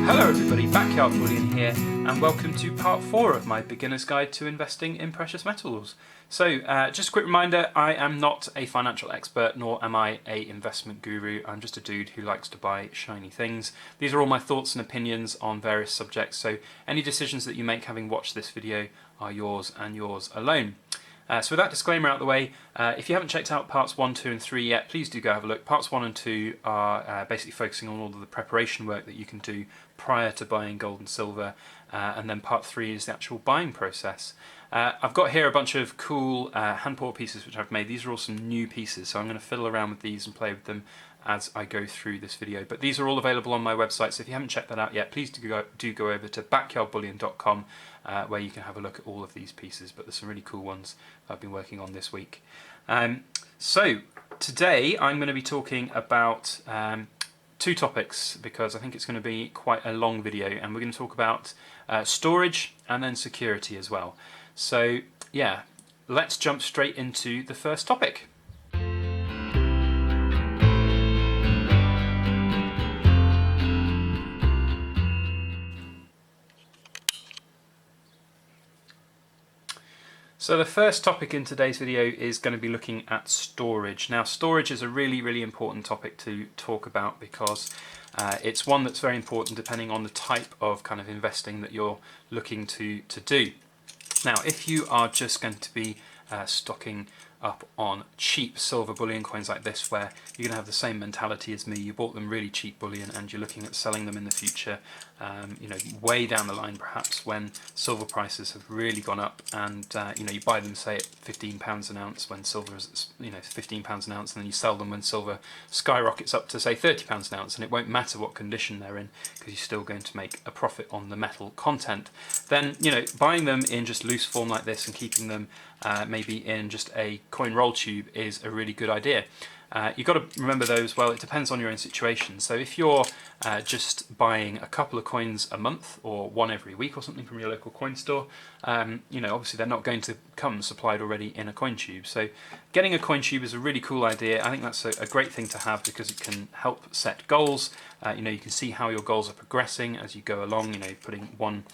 Hello everybody, Backyard Bullion here, and welcome to part 4 of my beginner's guide to investing in precious metals. So, just a quick reminder, I am not a financial expert, nor am I an investment guru. I'm just a dude who likes to buy shiny things. These are all my thoughts and opinions on various subjects, so any decisions that you make having watched this video are yours and yours alone. So with that disclaimer out of the way, if you haven't checked out parts 1, 2 and 3 yet, please do go have a look. Parts 1 and 2 are basically focusing on all of the preparation work that you can do prior to buying gold and silver, and then part 3 is the actual buying process. I've got here a bunch of cool hand pour pieces which I've made. These are all some new pieces, so I'm going to fiddle around with these and play with them as I go through this video. But these are all available on my website, so if you haven't checked that out yet, please do go over to backyardbullion.com where you can have a look at all of these pieces. But there's some really cool ones that I've been working on this week. So today I'm going to be talking about two topics, because I think it's going to be quite a long video, and we're going to talk about storage and then security as well. So yeah, let's jump straight into the first topic. So the first topic in today's video is going to be looking at storage. Now, storage is a really important topic to talk about, because it's one that's very important depending on the type of kind of investing that you're looking to do. Now, if you are just going to be stocking up on cheap silver bullion coins like this, where you're going to have the same mentality as me, you bought them really cheap bullion and you're looking at selling them in the future, you know, way down the line perhaps, when silver prices have really gone up, and you know, you buy them say at £15 an ounce when silver is, you know, £15 an ounce, and then you sell them when silver skyrockets up to say £30 an ounce, and it won't matter what condition they're in because you're still going to make a profit on the metal content. Then, you know, buying them in just loose form like this and keeping them maybe in just a coin roll tube is a really good idea. You've got to remember though as well, it depends on your own situation. So if you're just buying a couple of coins a month, or one every week or something from your local coin store, you know, obviously they're not going to come supplied already in a coin tube. So getting a coin tube is a really cool idea. I think that's a great thing to have, because it can help set goals. You know, you can see how your goals are progressing as you go along. You know, putting one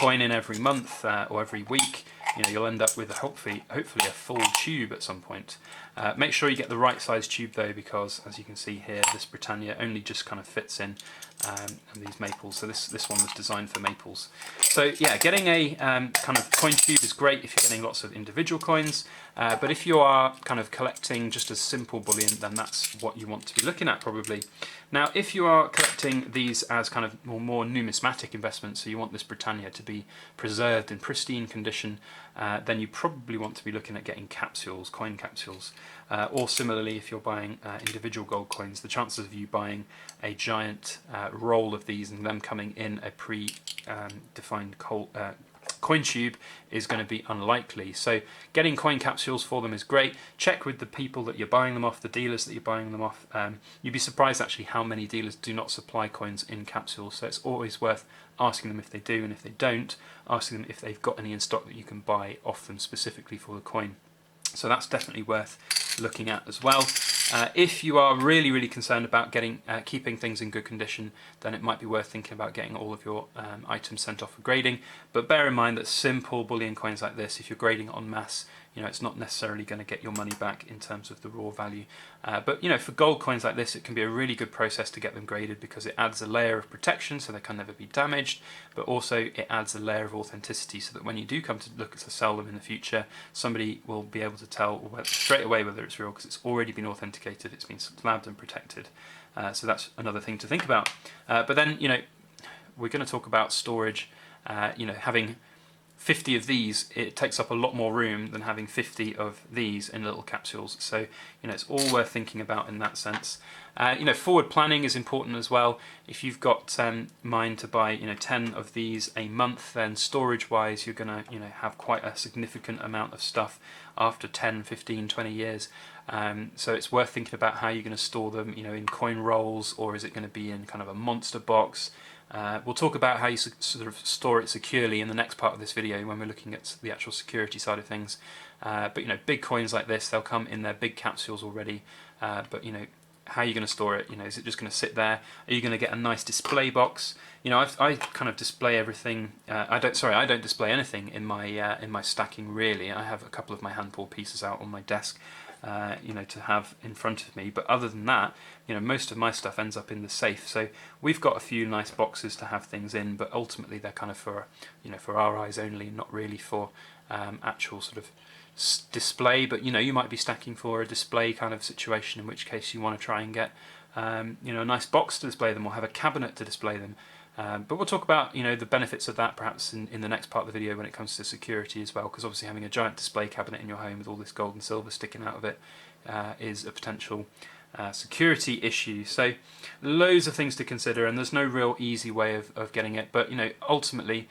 coin in every month or every week, you know, you'll end up with hopefully a full tube at some point. Make sure you get the right size tube though, because as you can see here, this Britannia only just kind of fits in these maples. So this one was designed for maples. So yeah, getting a kind of coin tube is great if you're getting lots of individual coins. But if you are kind of collecting just a simple bullion, then that's what you want to be looking at probably. Now, if you are collecting these as kind of more numismatic investments, so you want this Britannia to be preserved in pristine condition, then you probably want to be looking at getting capsules, coin capsules. Or similarly, if you're buying individual gold coins, the chances of you buying a giant roll of these and them coming in a pre-defined coin tube is going to be unlikely. So getting coin capsules for them is great. Check with the people that you're buying them off, the dealers that you're buying them off. You'd be surprised actually how many dealers do not supply coins in capsules, so it's always worth asking them if they do, and if they don't, asking them if they've got any in stock that you can buy off them specifically for the coin. So that's definitely worth looking at as well. If you are really concerned about keeping things in good condition, then it might be worth thinking about getting all of your items sent off for grading. But bear in mind that simple bullion coins like this, if you're grading en masse, you know, it's not necessarily going to get your money back in terms of the raw value. But you know, for gold coins like this, it can be a really good process to get them graded, because it adds a layer of protection so they can never be damaged, but also it adds a layer of authenticity so that when you do come to look to sell them in the future, somebody will be able to tell straight away whether it's real, because it's already been authenticated, it's been slabbed and protected. So that's another thing to think about. But then, you know, we're going to talk about storage. You know, having 50 of these, it takes up a lot more room than having 50 of these in little capsules. So, you know, it's all worth thinking about in that sense. You know, forward planning is important as well. If you've got mind to buy, you know, 10 of these a month, then storage-wise, you're going to, you know, have quite a significant amount of stuff after 10, 15, 20 years. So it's worth thinking about how you're going to store them, you know, in coin rolls, or is it going to be in kind of a monster box? We'll talk about how you sort of store it securely in the next part of this video when we're looking at the actual security side of things. But you know, big coins like this, they'll come in their big capsules already. But you know, how are you going to store it? You know, is it just going to sit there? Are you going to get a nice display box? You know, I kind of display everything. I don't display anything in my stacking really. I have a couple of my hand pulled pieces out on my desk, you know, to have in front of me. But other than that, you know, most of my stuff ends up in the safe. So we've got a few nice boxes to have things in, but ultimately they're kind of for, you know, for our eyes only, not really for actual sort of display. But you know, you might be stacking for a display kind of situation, in which case you want to try and get you know, a nice box to display them, or have a cabinet to display them. But we'll talk about, you know, the benefits of that perhaps in the next part of the video when it comes to security as well, because obviously having a giant display cabinet in your home with all this gold and silver sticking out of it is a potential security issue. So loads of things to consider, and there's no real easy way of getting it, but you know, ultimately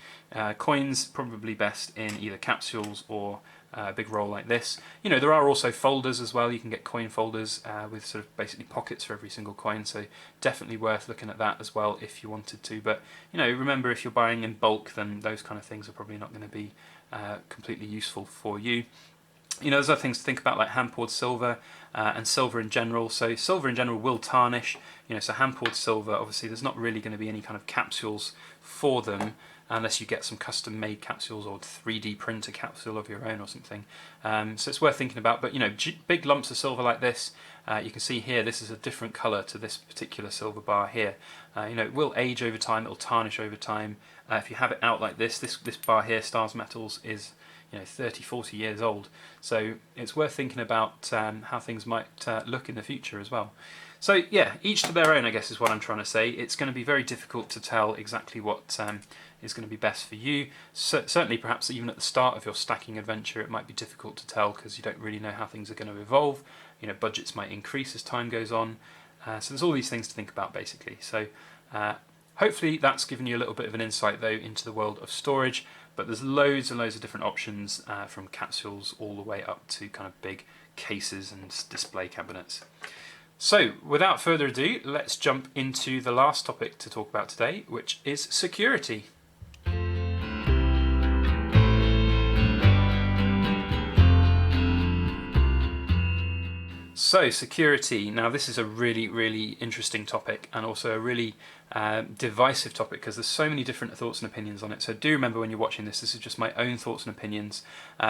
coins probably best in either capsules or a big roll like this. You know, there are also folders as well. You can get coin folders with sort of basically pockets for every single coin, so definitely worth looking at that as well if you wanted to. But you know, remember, if you're buying in bulk, then those kind of things are probably not going to be completely useful for you. You know, there's other things to think about, like hand poured silver and silver in general. So silver in general will tarnish, you know, so hand poured silver, obviously there's not really going to be any kind of capsules for them unless you get some custom made capsules or 3D printer capsule of your own or something. So it's worth thinking about. But you know, big lumps of silver like this, you can see here, this is a different colour to this particular silver bar here. You know, it will age over time, it'll tarnish over time. If you have it out like this bar here, Stars Metals, is, you know, 30-40 years old, so it's worth thinking about how things might look in the future as well. So yeah, each to their own, I guess, is what I'm trying to say. It's going to be very difficult to tell exactly what is going to be best for you. Certainly, perhaps even at the start of your stacking adventure, it might be difficult to tell because you don't really know how things are going to evolve. You know, budgets might increase as time goes on. So there's all these things to think about, basically. So hopefully that's given you a little bit of an insight, though, into the world of storage. But there's loads and loads of different options, from capsules all the way up to kind of big cases and display cabinets. So without further ado, let's jump into the last topic to talk about today, which is security. So security, now this is a really, really interesting topic, and also a really divisive topic, because there's so many different thoughts and opinions on it. So do remember, when you're watching this is just my own thoughts and opinions.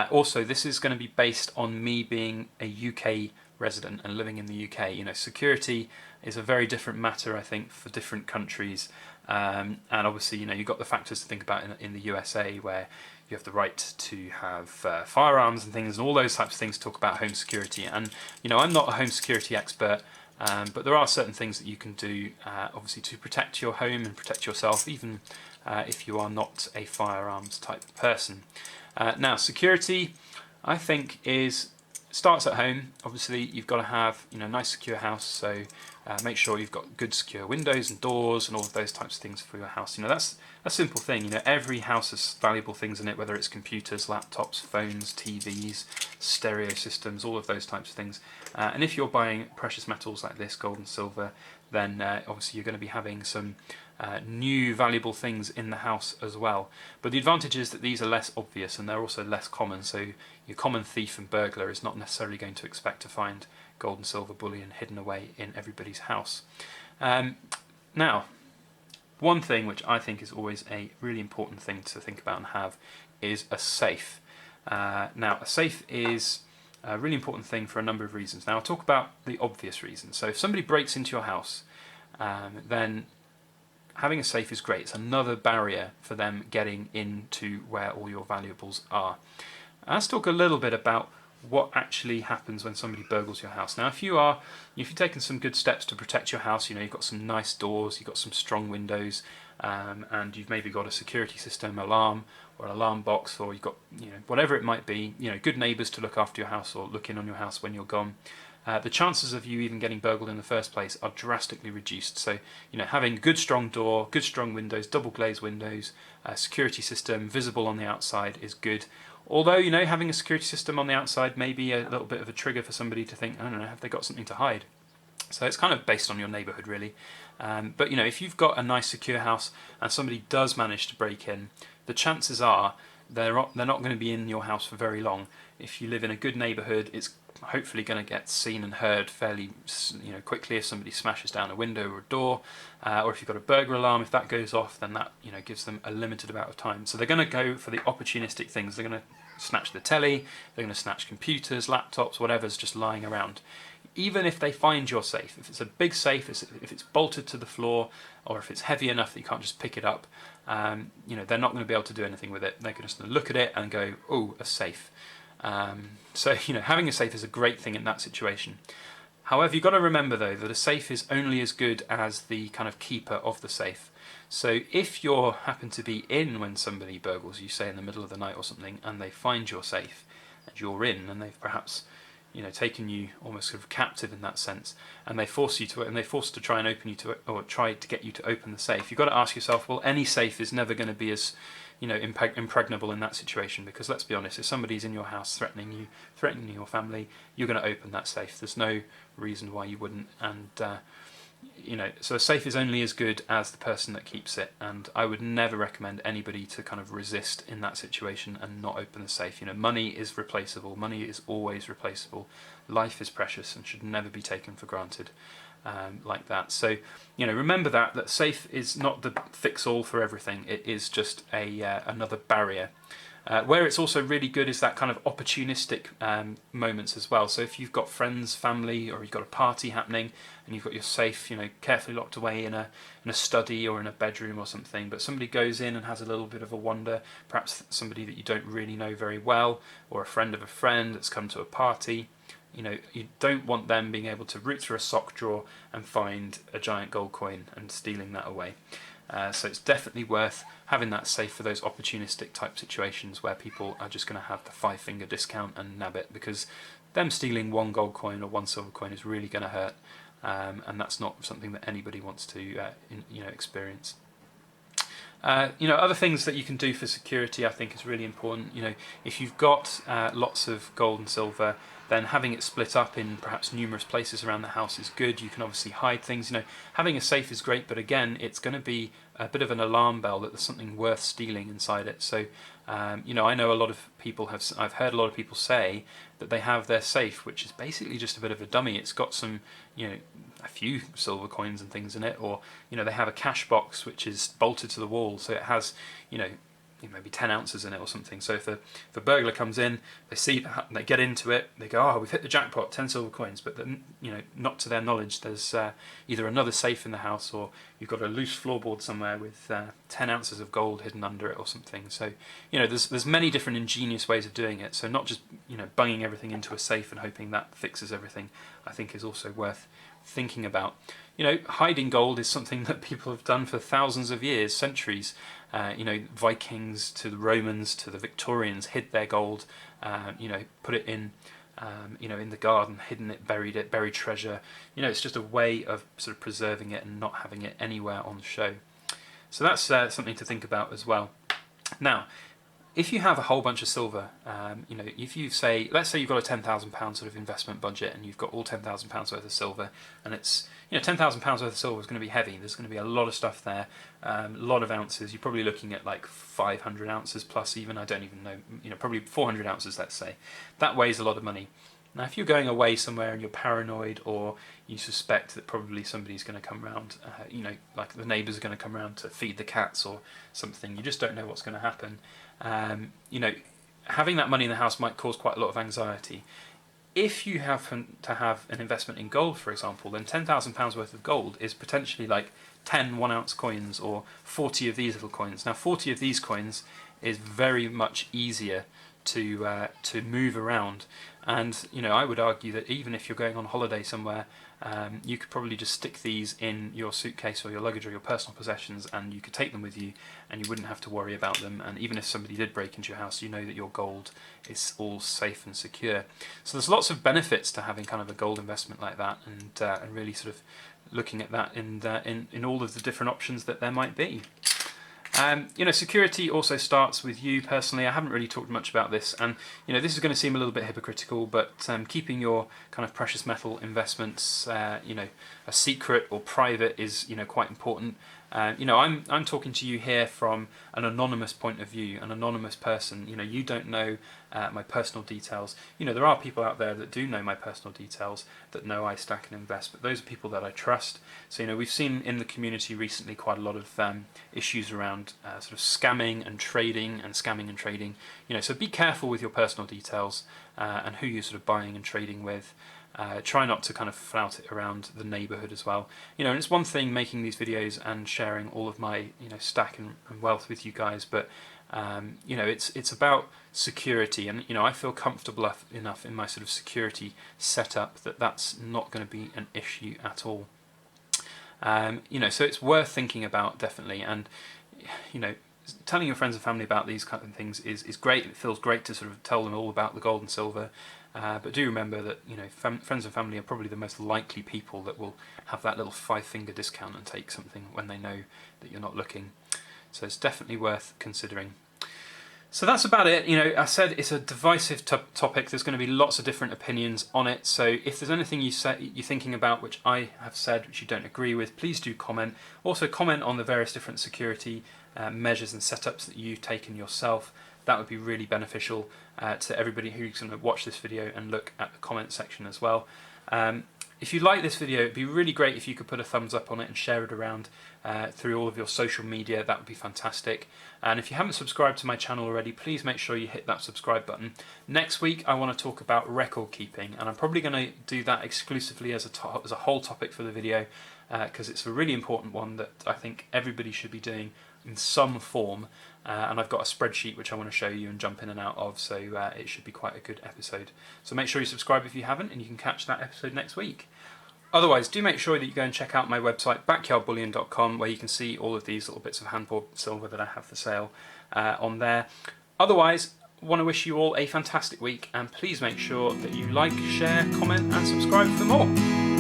Also, this is going to be based on me being a UK resident and living in the UK. You know, security is a very different matter, I think, for different countries. And obviously, you know, you've got the factors to think about in the USA, where you have the right to have firearms and things, and all those types of things to talk about home security. And you know, I'm not a home security expert, but there are certain things that you can do, obviously, to protect your home and protect yourself, even if you are not a firearms type person. Now, security, I think, starts at home. Obviously, you've got to have, you know, a nice secure house, so make sure you've got good secure windows and doors and all of those types of things for your house. You know, that's a simple thing. You know, every house has valuable things in it, whether it's computers, laptops, phones, TVs, stereo systems, all of those types of things. And if you're buying precious metals like this, gold and silver, then obviously you're going to be having some new valuable things in the house as well. But the advantage is that these are less obvious, and they're also less common, so your common thief and burglar is not necessarily going to expect to find gold and silver bullion hidden away in everybody's house. Now, one thing which I think is always a really important thing to think about and have is a safe. Now, a safe is a really important thing for a number of reasons. Now, I'll talk about the obvious reasons. So if somebody breaks into your house, then having a safe is great. It's another barrier for them getting into where all your valuables are. Let's talk a little bit about what actually happens when somebody burgles your house. Now, if you've taken some good steps to protect your house, you know, you've got some nice doors, you've got some strong windows, and you've maybe got a security system, alarm, or an alarm box, or you've got, you know, whatever it might be, you know, good neighbours to look after your house or look in on your house when you're gone. The chances of you even getting burgled in the first place are drastically reduced. So, you know, having good strong door, good strong windows, double glazed windows, a security system visible on the outside is good. Although, you know, having a security system on the outside may be a little bit of a trigger for somebody to think, I don't know, have they got something to hide? So it's kind of based on your neighbourhood, really. But, you know, if you've got a nice secure house and somebody does manage to break in, the chances are they're not going to be in your house for very long. If you live in a good neighbourhood, it's hopefully going to get seen and heard fairly quickly if somebody smashes down a window or a door, or if you've got a burglar alarm, if that goes off, then that gives them a limited amount of time. So they're going to go for the opportunistic things. They're going to snatch the telly, they're going to snatch computers, laptops, whatever's just lying around. Even if they find your safe, if it's a big safe, if it's bolted to the floor, or if it's heavy enough that you can't just pick it up, they're not going to be able to do anything with it. They're just going to look at it and go, "Oh, a safe." So having a safe is a great thing in that situation. However, you've got to remember though that a safe is only as good as the kind of keeper of the safe. So if you happen to be in when somebody burgles you, say in the middle of the night or something, and they find your safe and you're in, and they've perhaps taken you almost sort of captive in that sense, and they force to try and open you to, or try to get you to open the safe, you've got to ask yourself, well, any safe is never going to be as impregnable in that situation, because let's be honest, if somebody's in your house threatening you, threatening your family, you're going to open that safe. There's no reason why you wouldn't, and so a safe is only as good as the person that keeps it, and I would never recommend anybody to kind of resist in that situation and not open the safe. Money is replaceable. Money is always replaceable. Life is precious and should never be taken for granted like that. So remember that safe is not the fix-all for everything. It is just another barrier. Where it's also really good is that kind of opportunistic moments as well. So if you've got friends, family, or you've got a party happening and you've got your safe carefully locked away in a study or in a bedroom or something, but somebody goes in and has a little bit of a wander, perhaps somebody that you don't really know very well, or a friend of a friend that's come to a party, you don't want them being able to root through a sock drawer and find a giant gold coin and stealing that away. So it's definitely worth having that safe for those opportunistic type situations where people are just going to have the 5-finger discount and nab it, because them stealing one gold coin or one silver coin is really going to hurt, and that's not something that anybody wants to experience. Other things that you can do for security, I think, is really important. If you've got lots of gold and silver, then having it split up in perhaps numerous places around the house is good. You can obviously hide things. Having a safe is great, but again, it's going to be a bit of an alarm bell that there's something worth stealing inside it. So, I know a lot of people I've heard a lot of people say that they have their safe, which is basically just a bit of a dummy. It's got some, a few silver coins and things in it, or they have a cash box which is bolted to the wall, so it has, maybe 10 ounces in it or something. So if a burglar comes in, they see that, they get into it, they go, "Oh, we've hit the jackpot, 10 silver coins," but then, not to their knowledge, there's either another safe in the house, or you've got a loose floorboard somewhere with 10 ounces of gold hidden under it or something. So there's many different ingenious ways of doing it. So not just bunging everything into a safe and hoping that fixes everything, I think is also worth thinking about. Hiding gold is something that people have done for thousands of years, centuries. Vikings to the Romans to the Victorians hid their gold, put it in, in the garden, hidden it, buried treasure. It's just a way of sort of preserving it and not having it anywhere on show. So that's something to think about as well. Now, if you have a whole bunch of silver, if you say, let's say you've got a £10,000 sort of investment budget and you've got all £10,000 worth of silver, and it's, £10,000 worth of silver is going to be heavy. There's going to be a lot of stuff there, a lot of ounces. You're probably looking at like 500 ounces plus even, I don't even know, probably 400 ounces, let's say. That weighs a lot of money. Now, if you're going away somewhere and you're paranoid, or you suspect that probably somebody's going to come round, like the neighbours are going to come round to feed the cats or something, you just don't know what's going to happen. Having that money in the house might cause quite a lot of anxiety. If you happen to have an investment in gold, for example, then £10,000 worth of gold is potentially like 10 1-ounce coins, or 40 of these little coins. Now, 40 of these coins is very much easier to move around, and I would argue that even if you're going on holiday somewhere, you could probably just stick these in your suitcase or your luggage or your personal possessions, and you could take them with you and you wouldn't have to worry about them. And even if somebody did break into your house, you know that your gold is all safe and secure. So there's lots of benefits to having kind of a gold investment like that, and really sort of looking at that in all of the different options that there might be. Security also starts with you personally. I haven't really talked much about this, and this is going to seem a little bit hypocritical, but keeping your kind of precious metal investments, a secret or private is quite important. I'm talking to you here from an anonymous point of view, an anonymous person. You don't know my personal details. You know, there are people out there that do know my personal details, that know I stack and invest, but those are people that I trust. So, you know, we've seen in the community recently quite a lot of issues around sort of scamming and trading and scamming and trading. You know, so be careful with your personal details and who you're sort of buying and trading with. Try not to kind of flout it around the neighbourhood as well. You know, and it's one thing making these videos and sharing all of my, you know, stack and wealth with you guys, but you know, it's about security, and you know, I feel comfortable enough in my sort of security setup that that's not going to be an issue at all. You know, so it's worth thinking about, definitely, and you know, telling your friends and family about these kind of things is great. It feels great to sort of tell them all about the gold and silver, but do remember that, you know, friends and family are probably the most likely people that will have that little 5-finger discount and take something when they know that you're not looking. So it's definitely worth considering. So that's about it. You know, I said it's a divisive topic. There's going to be lots of different opinions on it. So if there's anything you're thinking about which I have said which you don't agree with, please do comment. Also comment on the various different security measures and setups that you've taken yourself. That would be really beneficial to everybody who's going to watch this video and look at the comment section as well. If you like this video, it'd be really great if you could put a thumbs up on it and share it around through all of your social media. That would be fantastic. And if you haven't subscribed to my channel already, please make sure you hit that subscribe button. Next week, I want to talk about record keeping, and I'm probably going to do that exclusively as a whole topic for the video, because it's a really important one that I think everybody should be doing in some form. And I've got a spreadsheet which I want to show you and jump in and out of, so it should be quite a good episode. So make sure you subscribe if you haven't, and you can catch that episode next week. Otherwise, do make sure that you go and check out my website, backyardbullion.com, where you can see all of these little bits of hand-poured silver that I have for sale on there. Otherwise, I want to wish you all a fantastic week, and please make sure that you like, share, comment and subscribe for more.